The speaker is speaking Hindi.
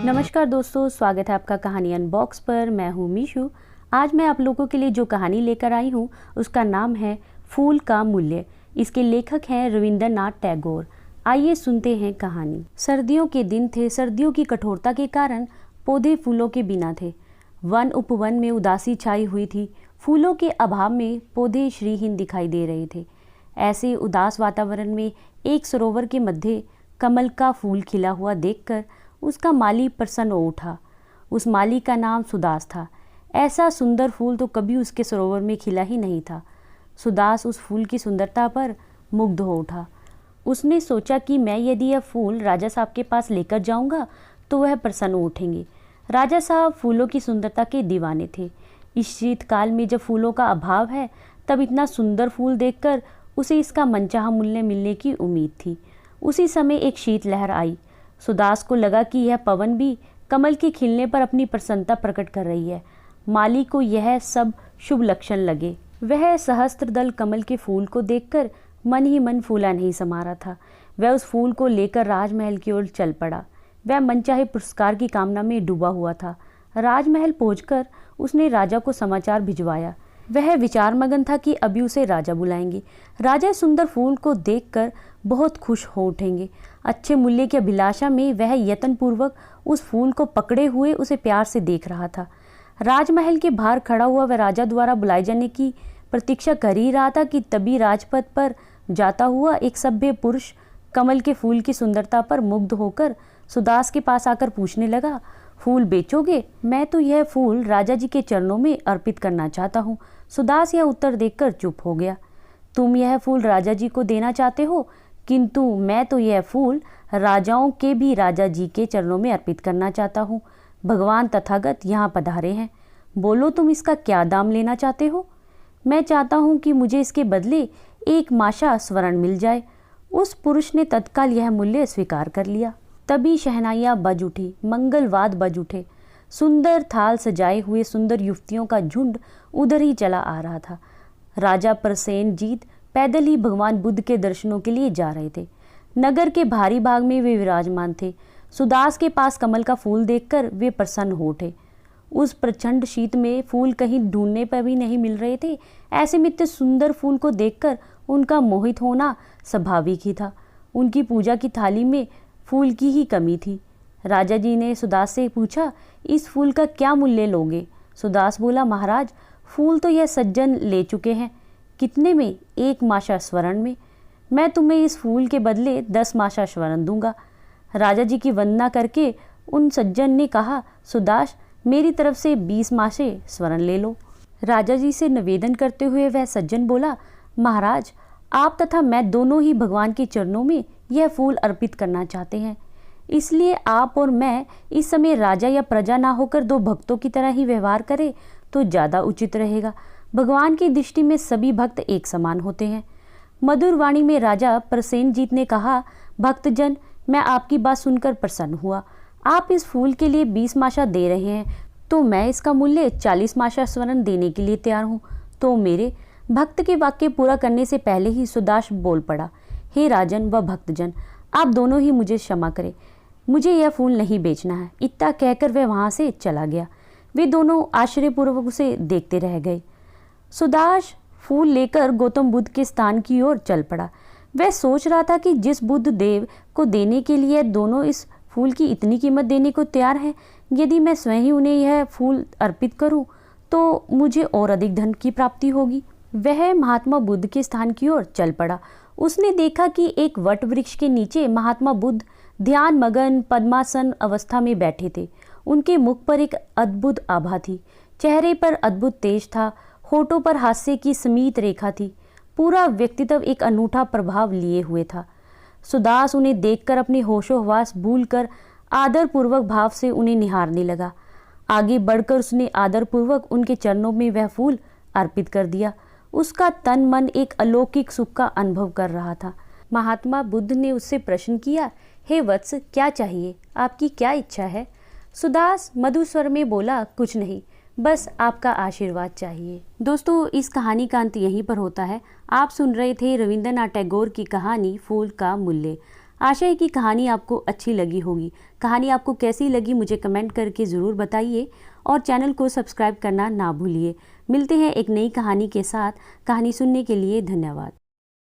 नमस्कार दोस्तों, स्वागत है आपका कहानी अनबॉक्स पर। मैं हूँ मीशू। आज मैं आप लोगों के लिए जो कहानी लेकर आई हूँ उसका नाम है फूल का मूल्य। इसके लेखक हैं रविंद्रनाथ टैगोर। आइए सुनते हैं कहानी। सर्दियों के दिन थे। सर्दियों की कठोरता के कारण पौधे फूलों के बिना थे। वन उपवन में उदासी छाई हुई थी। फूलों के अभाव में पौधे श्रीहीन दिखाई दे रहे थे। ऐसे उदास वातावरण में एक सरोवर के मध्य कमल का फूल खिला हुआ देखकर उसका माली प्रसन्न हो उठा। उस माली का नाम सुदास था। ऐसा सुंदर फूल तो कभी उसके सरोवर में खिला ही नहीं था। सुदास उस फूल की सुंदरता पर मुग्ध हो उठा। उसने सोचा कि मैं यदि यह फूल राजा साहब के पास लेकर जाऊंगा तो वह प्रसन्न हो उठेंगे। राजा साहब फूलों की सुंदरता के दीवाने थे। इस शीतकाल में जब फूलों का अभाव है तब इतना सुंदर फूल देखकर उसे इसका मनचाहा मूल्य मिलने की उम्मीद थी। उसी समय एक शीतलहर आई। सुदास को लगा कि यह पवन भी कमल के खिलने पर अपनी प्रसन्नता प्रकट कर रही है। माली को यह सब शुभ लक्षण लगे। वह सहस्त्रदल कमल के फूल को देखकर मन ही मन फूला नहीं समा रहा था। वह उस फूल को लेकर राजमहल की ओर चल पड़ा। वह मनचाहे पुरस्कार की कामना में डूबा हुआ था। राजमहल पहुंचकर उसने राजा को समाचार भिजवाया। वह विचार मगन था कि अभी उसे राजा बुलाएंगे। राजा सुंदर फूल को देखकर बहुत खुश हो उठेंगे। अच्छे मूल्य की अभिलाषा में वह यत्नपूर्वक उस फूल को पकड़े हुए उसे प्यार से देख रहा था। राजमहल के बाहर खड़ा हुआ वह राजा द्वारा बुलाए जाने की प्रतीक्षा कर ही रहा था कि तभी राजपथ पर जाता हुआ एक सभ्य पुरुष कमल के फूल की सुंदरता पर मुग्ध होकर सुदास के पास आकर पूछने लगा, फूल बेचोगे? मैं तो यह फूल राजा जी के चरणों में अर्पित करना चाहता हूँ। सुदास यह उत्तर देखकर चुप हो गया। तुम यह फूल राजा जी को देना चाहते हो, किंतु मैं तो यह फूल राजाओं के भी राजा जी के चरणों में अर्पित करना चाहता हूँ। भगवान तथागत यहाँ पधारे हैं। बोलो तुम इसका क्या दाम लेना चाहते हो? मैं चाहता हूँ कि मुझे इसके बदले एक माशा स्वर्ण मिल जाए। उस पुरुष ने तत्काल यह मूल्य स्वीकार कर लिया। तभी शहनाइयाँ बज उठी, मंगलवाद बज उठे। सुंदर थाल सजाए हुए सुंदर युवतियों का झुंड उधर ही चला आ रहा था। राजा प्रसेनजीत पैदल ही भगवान बुद्ध के दर्शनों के लिए जा रहे थे। नगर के भारी भाग में वे विराजमान थे। सुदास के पास कमल का फूल देखकर वे प्रसन्न हो उठे। उस प्रचंड शीत में फूल कहीं ढूंढने पर भी नहीं मिल रहे थे। ऐसे में इतने सुंदर फूल को देखकर उनका मोहित होना स्वाभाविक ही था। उनकी पूजा की थाली में फूल की ही कमी थी। राजा जी ने सुदास से पूछा, इस फूल का क्या मूल्य लोगे? सुदास बोला, महाराज फूल तो यह सज्जन ले चुके हैं। कितने में? 1 माशा स्वर्ण में। मैं तुम्हें इस फूल के बदले 10 माशा स्वर्ण दूंगा। राजा जी की वंदना करके उन सज्जन ने कहा, सुदास मेरी तरफ से 20 माशे स्वर्ण ले लो। राजा जी से निवेदन करते हुए वह सज्जन बोला, महाराज आप तथा मैं दोनों ही भगवान के चरणों में यह फूल अर्पित करना चाहते हैं। इसलिए आप और मैं इस समय राजा या प्रजा ना होकर 2 भक्तों की तरह ही व्यवहार करें तो ज़्यादा उचित रहेगा। भगवान की दृष्टि में सभी भक्त एक समान होते हैं। मधुर वाणी में राजा प्रसेनजीत ने कहा, भक्तजन मैं आपकी बात सुनकर प्रसन्न हुआ। आप इस फूल के लिए 20 माशा दे रहे हैं तो मैं इसका मूल्य 40 माशा स्वर्ण देने के लिए तैयार हूँ। तो मेरे भक्त के वाक्य पूरा करने से पहले ही सुदास बोल पड़ा, हे राजन व भक्तजन आप दोनों ही मुझे क्षमा करें, मुझे यह फूल नहीं बेचना है। इतना कहकर वह वहाँ से चला गया। वे दोनों आश्चर्यपूर्वक उसे देखते रह गए। सुदास फूल लेकर गौतम बुद्ध के स्थान की ओर चल पड़ा। वह सोच रहा था कि जिस बुद्ध देव को देने के लिए दोनों इस फूल की इतनी कीमत देने को तैयार हैं, यदि मैं स्वयं ही उन्हें यह फूल अर्पित करूं तो मुझे और अधिक धन की प्राप्ति होगी। वह महात्मा बुद्ध के स्थान की ओर चल पड़ा। उसने देखा कि एक वट वृक्ष के नीचे महात्मा बुद्ध ध्यान मगन पद्मासन अवस्था में बैठे थे। उनके मुख पर एक अद्भुत आभा थी। चेहरे पर अद्भुत तेज था। होठों पर हास्य की स्मित रेखा थी। पूरा व्यक्तित्व एक अनूठा प्रभाव लिए हुए था। सुदास उन्हें देखकर अपने होशोहवास भूलकर आदरपूर्वक भाव से उन्हें निहारने लगा। आगे बढ़कर उसने आदरपूर्वक उनके चरणों में वह फूल अर्पित कर दिया। उसका तन मन एक अलौकिक सुख का अनुभव कर रहा था। महात्मा बुद्ध ने उससे प्रश्न किया, हे वत्स क्या चाहिए? आपकी क्या इच्छा है? सुदास मधुर स्वर में बोला, कुछ नहीं, बस आपका आशीर्वाद चाहिए। दोस्तों इस कहानी का अंत यहीं पर होता है। आप सुन रहे थे रविंद्रनाथ टैगोर की कहानी फूल का मूल्य। आशा है कि कहानी आपको अच्छी लगी होगी। कहानी आपको कैसी लगी मुझे कमेंट करके ज़रूर बताइए और चैनल को सब्सक्राइब करना ना भूलिए। मिलते हैं एक नई कहानी के साथ। कहानी सुनने के लिए धन्यवाद।